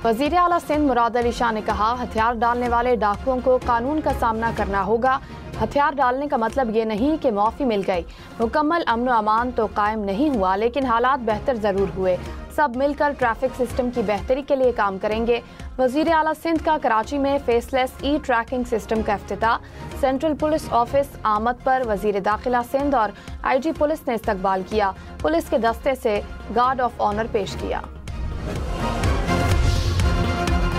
वज़ीर आला सिंध मुराद अली शाह ने कहा, हथियार डालने वाले डाकुओं को कानून का सामना करना होगा। हथियार डालने का मतलब ये नहीं कि माफ़ी मिल गई। मुकम्मल अमन व अमान तो कायम नहीं हुआ, लेकिन हालात बेहतर ज़रूर हुए। सब मिलकर ट्रैफिक सिस्टम की बेहतरी के लिए काम करेंगे। वज़ीर आला सिंध का कराची में फेसलेस ई ट्रैकिंग सिस्टम का इफ्तिताह। सेंट्रल पुलिस ऑफिस आमद पर वज़ीर दाखिला सिंध और IG पुलिस ने इस्तकबाल किया। पुलिस के दस्ते से गार्ड ऑफ ऑनर पेश किया।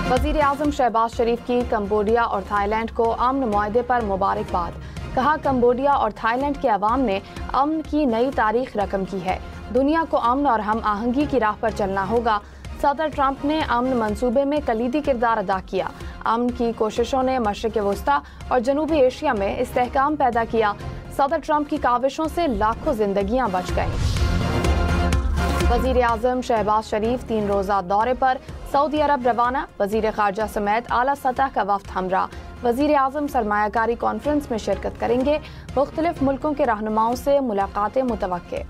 वज़ीर आज़म शहबाज शरीफ की कंबोडिया और थाईलैंड को अमन मुआहदे पर मुबारकबाद। कहा, कंबोडिया और थाईलैंड के अवाम ने अमन की नई तारीख रकम की है। दुनिया को अमन और हम आहंगी की राह पर चलना होगा। सदर ट्रंप ने अमन मंसूबे में कलीदी किरदार अदा किया। अमन की कोशिशों ने मशरिक़ वस्ता और जनूबी एशिया में इस्तेहकाम पैदा किया। सदर ट्रंप की काविशों से लाखों जिंदगियां बच गईं। वज़ीर आज़म शहबाज शरीफ 3 रोज़ा दौरे पर सऊदी अरब रवाना। वज़ीर ख़ारजा समेत आला सतह का वफ़द हमरा। वज़ीर आज़म सरमायाकारी कॉन्फ्रेंस में शिरकत करेंगे। मुख्तलिफ मुल्कों के रहनुमाओं से मुलाकातें मुतवक्के।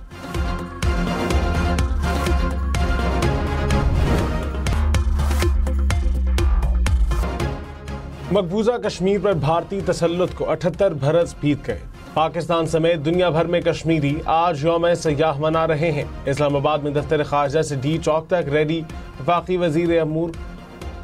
मकबूजा कश्मीर पर भारतीय तसल्लुत को 78 बरस बीत गए। पाकिस्तान समेत दुनिया भर में कश्मीरी आज यौम सयाह मना रहे हैं। इस्लामाबाद में दफ्तर खारजा से डी चौक तक रैली वफाकी वजीर अमूर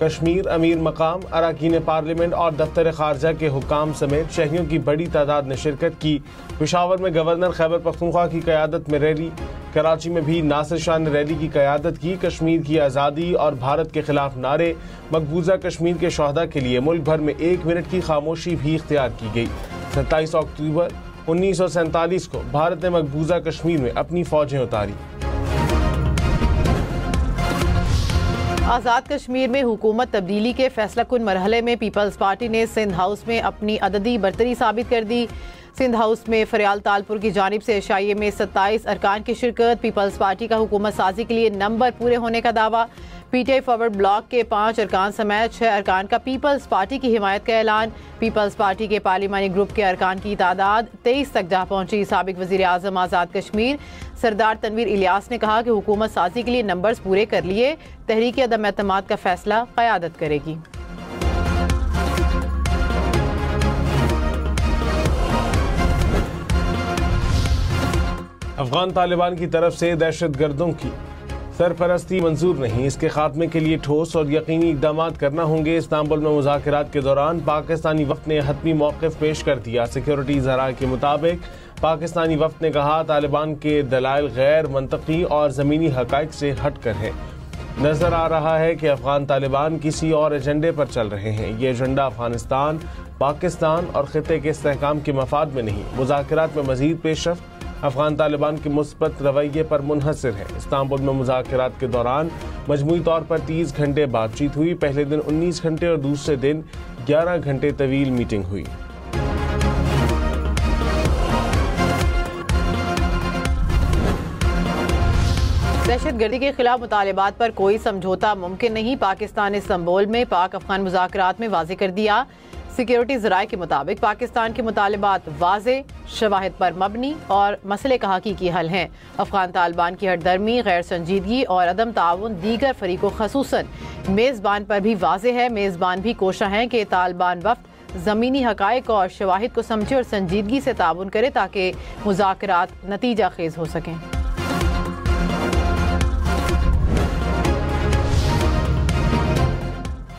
कश्मीर, अमीर मकाम, अरकान पार्लियामेंट और दफ्तर खारजा के हुकाम समेत शहरियों की बड़ी तादाद ने शिरकत की। पेशावर में गवर्नर खैबर पख्तूनख्वा की क़यादत में रैली। कराची में भी नासिर शाह ने रैली की क़यादत की। कश्मीर की आज़ादी और भारत के खिलाफ नारे। मकबूजा कश्मीर के शहदा के लिए मुल्क भर में 1 मिनट की खामोशी भी इख्तियार की गई। 27 अक्टूबर 1947 को भारत ने मकबूजा कश्मीर में अपनी फौजें उतारी। आज़ाद कश्मीर में हुकूमत तब्दीली के फैसला कुन मरहले में पीपल्स पार्टी ने सिंध हाउस में अपनी अददी बरतरी साबित कर दी। सिंध हाउस में फरियाल तालपुर की जानिब से एशिया में 27 अरकान की शिरकत। पीपल्स पार्टी का हुकूमत साजी के लिए नंबर पूरे होने का दावा। PTI फॉरवर्ड ब्लॉक के 5 अरकान समेत 6 अरकान का पीपल्स पार्टी की हिमायत का ऐलान। पीपल्स पार्टी के पार्लिमानी ग्रुप के अरकान की तादाद 23 तक जा पहुंची। साबिक वज़ीर आज़म आज़ाद कश्मीर सरदार तनवीर इलियास ने कहा कि हुकूमत साजी के लिए नंबर्स पूरे कर लिए। तहरीक अदम एतमाद का फैसला क़यादत करेगी। अफगान तालिबान की तरफ से दहशत गर्दों की सरपरस्ती मंजूर नहीं। इसके खात्मे के लिए ठोस और यकीनी इकदाम करना होंगे। इस्तांबुल में मुज़ाकरात के दौरान पाकिस्तानी वफ़द ने हतमी मौक़िफ़ पेश कर दिया। सिक्योरिटी ज़राए के मुताबिक पाकिस्तानी वफ़द ने कहा, तालिबान के दलाइल गैर मंतकी और ज़मीनी हक़ाइक़ से हट कर है। नज़र आ रहा है कि अफगान तालिबान किसी और एजेंडे पर चल रहे हैं। ये एजेंडा अफगानिस्तान, पाकिस्तान और ख़ित्ते के इस्तेहकाम के मफाद में नहीं। मुज़ाकरात में मज़ीद पेशरफ़्त अफगान तालिबान के मुस्बत रवैये पर मुनहसर है। इस्तांबुल में मुज़ाकरात के दौरान मजमूई तौर पर 30 घंटे बातचीत हुई। पहले दिन 19 घंटे और दूसरे दिन 11 घंटे तवील मीटिंग हुई। दहशतगर्दी के खिलाफ मुतालबात पर कोई समझौता मुमकिन नहीं। पाकिस्तान ने इस्तांबुल में पाक अफगान मुज़ाकरात में वाज़ेह कर दिया। सिक्योरिटी ज़राए के मुताबिक पाकिस्तान के मुतालबात वाज़ेह, शवाहिद पर मबनी और मसले का हकीकी हल हैं। अफगान तालिबान की हरदर्मी, गैर संजीदगी और अदम ताउन दीगर फरीकों ख़ुसूसन मेज़बान पर भी वाज़ेह है। मेज़बान भी कोशा हैं कि तालिबान वफ़द ज़मीनी हक़ाइक़ और शवाहिद को समझे और संजीदगी से ताउन करे ताकि मुज़ाकरात नतीजा खेज़ हो सकें।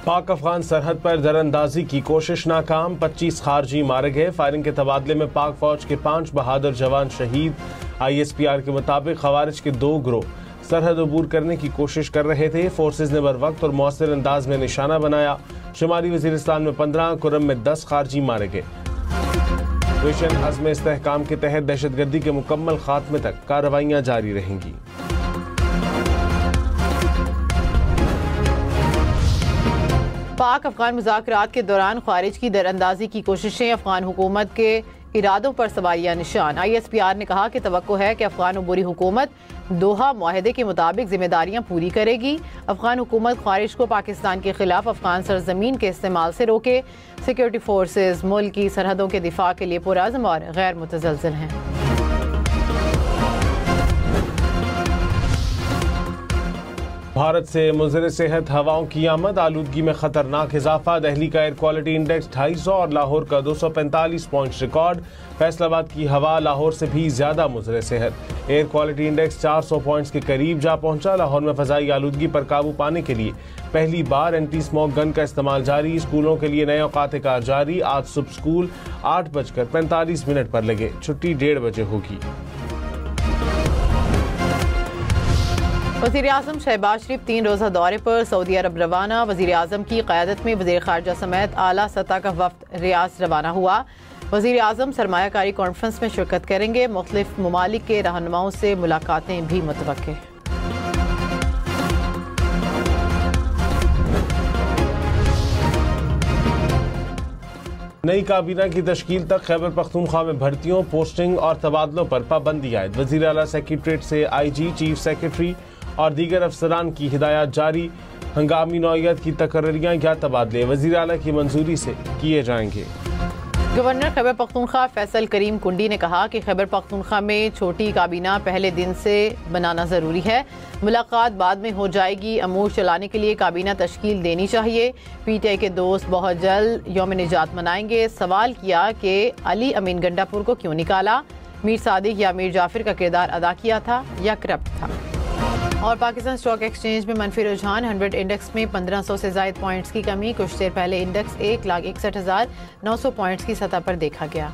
पाक अफगान सरहद पर दरअंदाजी की कोशिश नाकाम। 25 खारजी मारे गए। फायरिंग के तबादले में पाक फौज के 5 बहादुर जवान शहीद। ISPR के मुताबिक खवारिज के 2 गिरोह सरहद अबूर करने की कोशिश कर रहे थे। फोर्सेज ने बर वक्त और मौसर अंदाज में निशाना बनाया। शुमारी वजीरिस्तान में 15, कुरम में 10 खारजी मारे गए। मिशन अज़्म इस्तेहकाम के तहत दहशतगर्दी के मुकम्मल खात्मे तक कार्रवाइयाँ जारी रहेंगी। पाक अफगान मुज़ाकरात के दौरान खारिज की दरअंदाजी की कोशिशें। अफगान हुकूमत के इरादों पर सवालिया निशान। ISPR ने कहा कि तवक्को है कि अफगान अबूरी हुकूमत दोहा मुआहदे के मुताबिक जिम्मेदारियां पूरी करेगी। अफगान हुकूमत खारिज को पाकिस्तान के खिलाफ अफगान सरजमीन के इस्तेमाल से रोके। सिक्योरिटी फोर्सेज मुल्क की सरहदों के दिफा के लिए पुरअज़्म और गैर मुतज़लज़िल हैं। भारत से मुज़र सेहत हवाओं की आमद, आलूदगी में खतरनाक इजाफा। दिल्ली का एयर क्वालिटी इंडेक्स 250 और लाहौर का 245 पॉइंट्स रिकॉर्ड। फैसलाबाद की हवा लाहौर से भी ज्यादा मुज़र सेहत। एयर क्वालिटी इंडेक्स 400 पॉइंट्स के करीब जा पहुंचा। लाहौर में फजाई आलूदगी पर काबू पाने के लिए पहली बार एंटी स्मोक गन का इस्तेमाल जारी। स्कूलों के लिए नए औकात कार जारी। आज सुबह स्कूल 8:45 पर लगे, छुट्टी 1:30 बजे होगी। वज़ीर आज़म शहबाज शरीफ 3 रोज़ा दौरे पर सऊदी अरब रवाना। वज़ीर आज़म की क़यादत में वज़ीर ख़ारजा समेत आला सतह का वफ़द रियाज रवाना हुआ। वज़ीर आज़म सरमायाकारी कॉन्फ्रेंस में शिरकत करेंगे। मुख्तलिफ ममालिक के रहनुमाओं से मुलाकातें भी मुतवक्के। नई काबीना की तश्कील तक खैबर पख्तूनख्वा में भर्तियों, पोस्टिंग और तबादलों पर पाबंदी आयद। वज़ीर आला सेक्रेटरीट से IG, चीफ सेक्रेटरी और दीगर अफसरान की हिदायत जारी। हंगामी नौइयत की तकर्रियाँ या तबादले वज़ीर आला की मंजूरी से किए जाएंगे। गवर्नर खैबर पख्तूनख्वा फैसल करीम कुंडी ने कहा कि खैबर पख्तूनख्वा में छोटी काबीना पहले दिन से बनाना ज़रूरी है। मुलाकात बाद में हो जाएगी। अमूर चलाने के लिए काबीना तश्कील देनी चाहिए। PTI के दोस्त बहुत जल्द यौम निजात मनाएंगे। सवाल किया कि अली अमीन गंडापुर को क्यों निकाला, मीर सादिक या मीर जाफिर का किरदार अदा किया था या करप्ट था। और पाकिस्तान स्टॉक एक्सचेंज में मनफी रुझान। 100 इंडेक्स में 1500 से ज़ायद पॉइंट्स की कमी। कुछ देर पहले इंडेक्स 1,61,900 पॉइंट्स की सतह पर देखा गया।